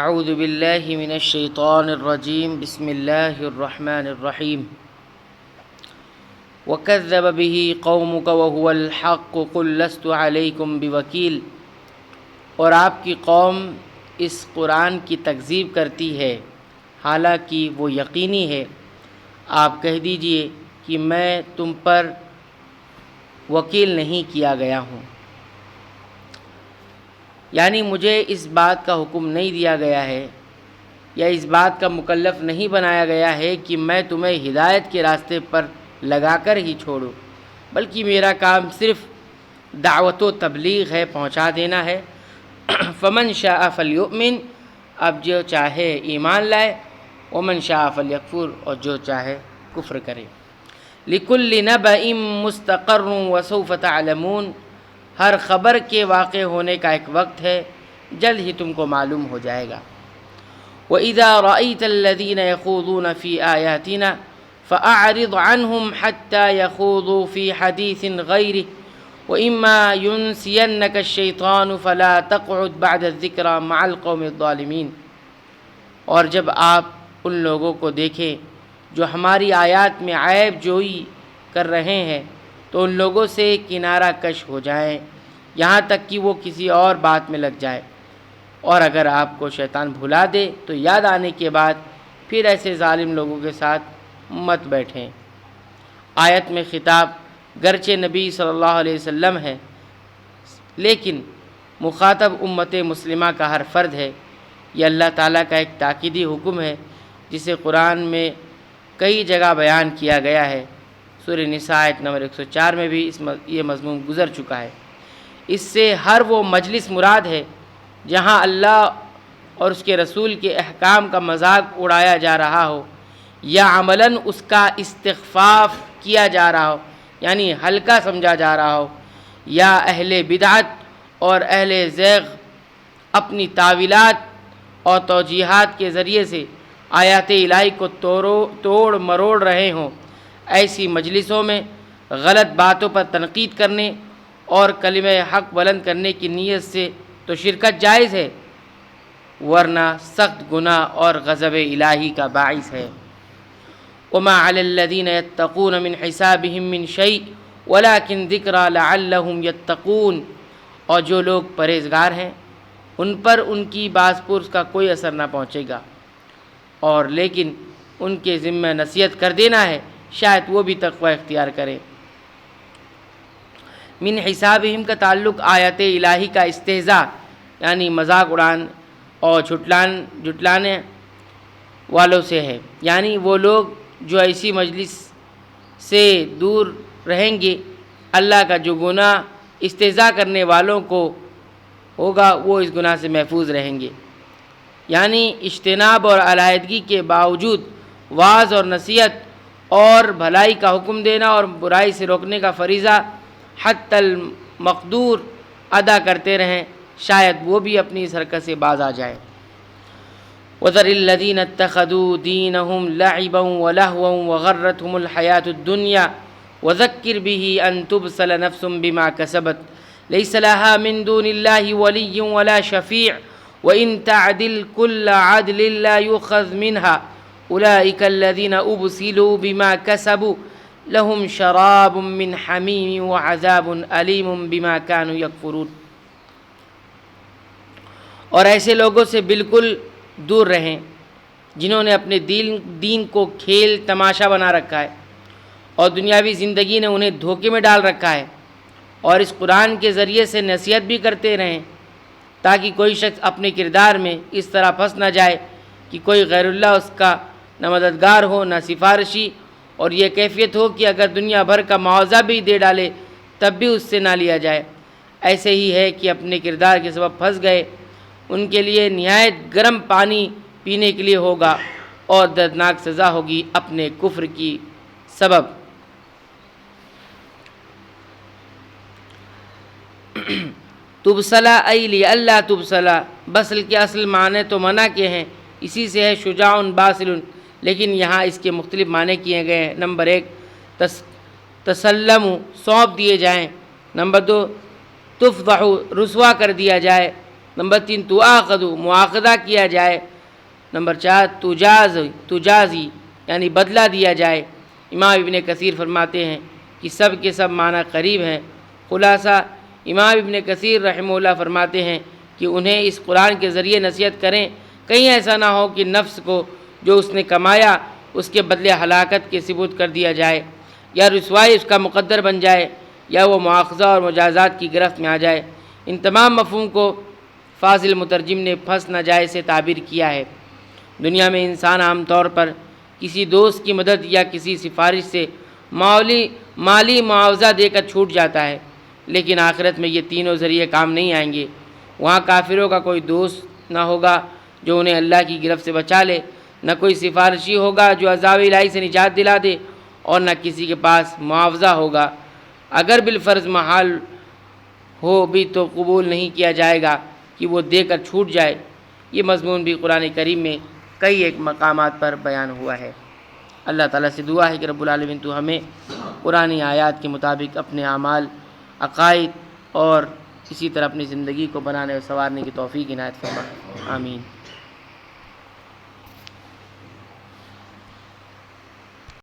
اعوذ باللہ من الشیطان الرجیم بسم اللہ الرحمن الرحیم وَكَذَّبَ بِهِ قَوْمُكَ وَهُوَ الْحَقُّ قُلْ لَسْتُ عَلَيْكُمْ بِوَكِيلٍ، اور آپ کی قوم اس قرآن کی تکذیب کرتی ہے حالانکہ وہ یقینی ہے۔ آپ کہہ دیجئے کہ میں تم پر وکیل نہیں کیا گیا ہوں، یعنی مجھے اس بات کا حکم نہیں دیا گیا ہے یا اس بات کا مکلف نہیں بنایا گیا ہے کہ میں تمہیں ہدایت کے راستے پر لگا کر ہی چھوڑوں، بلکہ میرا کام صرف دعوت و تبلیغ ہے، پہنچا دینا ہے۔ فمن شاء فلیؤمن، اب جو چاہے ایمان لائے، ومن شاء فلیکفر، اور جو چاہے کفر کرے۔ لکل نبأ مستقر وسوف تعلمون، ہر خبر کے واقع ہونے کا ایک وقت ہے، جلد ہی تم کو معلوم ہو جائے گا۔ وَإِذَا رَأَيْتَ الَّذِينَ يَخُوضُونَ فِي آيَاتِنَا فَأَعْرِضْ عَنْهُمْ حَتَّى يَخُوضُوا فِي حَدِيثٍ غَيْرِهِ وَإِمَّا يُنْسِيَنَّكَ الشَّيْطَانُ فَلَا تَقْعُدْ بَعْدَ الذِّكْرَى مَعَ الْقَوْمِ الظَّالِمِينَ، اور جب آپ ان لوگوں کو دیکھیں جو ہماری آیات میں عیب جوئی کر رہے ہیں تو ان لوگوں سے کنارہ کش ہو جائیں یہاں تک کہ وہ کسی اور بات میں لگ جائے، اور اگر آپ کو شیطان بھلا دے تو یاد آنے کے بعد پھر ایسے ظالم لوگوں کے ساتھ مت بیٹھیں۔ آیت میں خطاب گرچہ نبی صلی اللہ علیہ وسلم ہے، لیکن مخاطب امت مسلمہ کا ہر فرد ہے۔ یہ اللہ تعالیٰ کا ایک تاکیدی حکم ہے جسے قرآن میں کئی جگہ بیان کیا گیا ہے۔ سورہ نساء آیت نمبر 104 میں بھی یہ مضمون گزر چکا ہے۔ اس سے ہر وہ مجلس مراد ہے جہاں اللہ اور اس کے رسول کے احکام کا مذاق اڑایا جا رہا ہو یا عملاً اس کا استخفاف کیا جا رہا ہو، یعنی ہلکا سمجھا جا رہا ہو، یا اہل بدعت اور اہل زیغ اپنی تاویلات اور توجیہات کے ذریعے سے آیات الہی کو توڑ مروڑ رہے ہوں۔ ایسی مجلسوں میں غلط باتوں پر تنقید کرنے اور کلمہ حق بلند کرنے کی نیت سے تو شرکت جائز ہے، ورنہ سخت گناہ اور غضب الہی کا باعث ہے۔ وَمَا عَلَى الَّذِينَ يَتَّقُونَ مِنْ حِسَابِهِمْ مِنْ شَيْءٍ وَلَكِنْ ذِكْرَى لَعَلَّهُمْ يَتَّقُونَ، اور جو لوگ پرہیزگار ہیں ان پر ان کی باز پرس کا کوئی اثر نہ پہنچے گا، اور لیکن ان کے ذمہ نصیحت کر دینا ہے، شاید وہ بھی تقوی اختیار کریں۔ من حسابہم کا تعلق آیات الہی کا استہزاء یعنی مذاق اڑان اور جھٹلانے والوں سے ہے، یعنی وہ لوگ جو ایسی مجلس سے دور رہیں گے، اللہ کا جو گناہ استہزاء کرنے والوں کو ہوگا وہ اس گناہ سے محفوظ رہیں گے، یعنی اجتناب اور علیحدگی کے باوجود واعظ اور نصیحت اور بھلائی کا حکم دینا اور برائی سے روکنے کا فریضہ حتی المقدور ادا کرتے رہیں، شاید وہ بھی اپنی اس حرکت سے باز آ جائیں۔ وَذَرِ الَّذِينَ اتَّخَذُوا دِينَهُمْ لَعِبًا وَلَهْوًا وَغَرَّتْهُمُ الْحَيَاةُ الدُّنْيَا وَذَكِّرْ بِهِ أَن تُبْسَلَ نَفْسٌ بِمَا كَسَبَتْ لَيْسَ لَهَا مِن دُونِ اللَّهِ وَلِيٌّ وَلَا شَفِيعٌ وَإِن تَعْدِلْ كُلَّ عَدْلٍ لَّا يُؤْخَذْ مِنْهَا أُولَٰئِكَ الَّذِينَ أُبْسِلُوا بِمَا كَسَبُوا لَهُمْ شَرَابٌ مِّنْ حَمِيمٍ وَعَذَابٌ أَلِيمٌ بِمَا كَانُوا يَكْفُرُونَ، اور ایسے لوگوں سے بالکل دور رہیں جنہوں نے اپنے دین کو کھیل تماشا بنا رکھا ہے اور دنیاوی زندگی نے انہیں دھوکے میں ڈال رکھا ہے، اور اس قرآن کے ذریعے سے نصیحت بھی کرتے رہیں تاکہ کوئی شخص اپنے کردار میں اس طرح پھنس نہ جائے کہ کوئی غیر اللہ اس کا نہ مددگار ہو نہ سفارشی، اور یہ کیفیت ہو کہ اگر دنیا بھر کا معاوضہ بھی دے ڈالے تب بھی اس سے نہ لیا جائے۔ ایسے ہی ہے کہ اپنے کردار کے سبب پھنس گئے، ان کے لیے نہایت گرم پانی پینے کے لیے ہوگا اور دردناک سزا ہوگی اپنے کفر کی سبب۔ تبصلہ ای لی اللہ تبصلہ، بصل کے اصل معنی تو منع کے ہیں، اسی سے ہے شجاع باصل، لیکن یہاں اس کے مختلف معنی کیے گئے ہیں۔ نمبر 1 تسلم سونپ دیے جائیں، نمبر 2 تفضح رسوا کر دیا جائے، نمبر 3 تُؤَاخَذُ مواخذہ کیا جائے، نمبر 4 تجازی یعنی بدلہ دیا جائے۔ امام ابن کثیر فرماتے ہیں کہ سب کے سب معنی قریب ہیں۔ خلاصہ امام ابن کثیر رحمہ اللہ فرماتے ہیں کہ انہیں اس قرآن کے ذریعے نصیحت کریں، کہیں ایسا نہ ہو کہ نفس کو جو اس نے کمایا اس کے بدلے ہلاکت کے سپرد کر دیا جائے، یا رسوائی اس کا مقدر بن جائے، یا وہ مواخذہ اور مجازات کی گرفت میں آ جائے۔ ان تمام مفہوم کو فاضل مترجم نے پھنس نہ جائے سے تعبیر کیا ہے۔ دنیا میں انسان عام طور پر کسی دوست کی مدد یا کسی سفارش سے مالی معاوضہ دے کر چھوٹ جاتا ہے، لیکن آخرت میں یہ تینوں ذریعے کام نہیں آئیں گے۔ وہاں کافروں کا کوئی دوست نہ ہوگا جو انہیں اللہ کی گرفت سے بچا لے، نہ کوئی سفارشی ہوگا جو عذاب الہی سے نجات دلا دے، اور نہ کسی کے پاس معاوضہ ہوگا۔ اگر بالفرض محال ہو بھی تو قبول نہیں کیا جائے گا کہ وہ دے کر چھوٹ جائے۔ یہ مضمون بھی قرآن کریم میں کئی ایک مقامات پر بیان ہوا ہے۔ اللہ تعالیٰ سے دعا ہے کہ رب العالمین تو ہمیں قرآنی آیات کے مطابق اپنے اعمال، عقائد اور اسی طرح اپنی زندگی کو بنانے اور سنوارنے کی توفیق عنایت فرمائے۔ آمین۔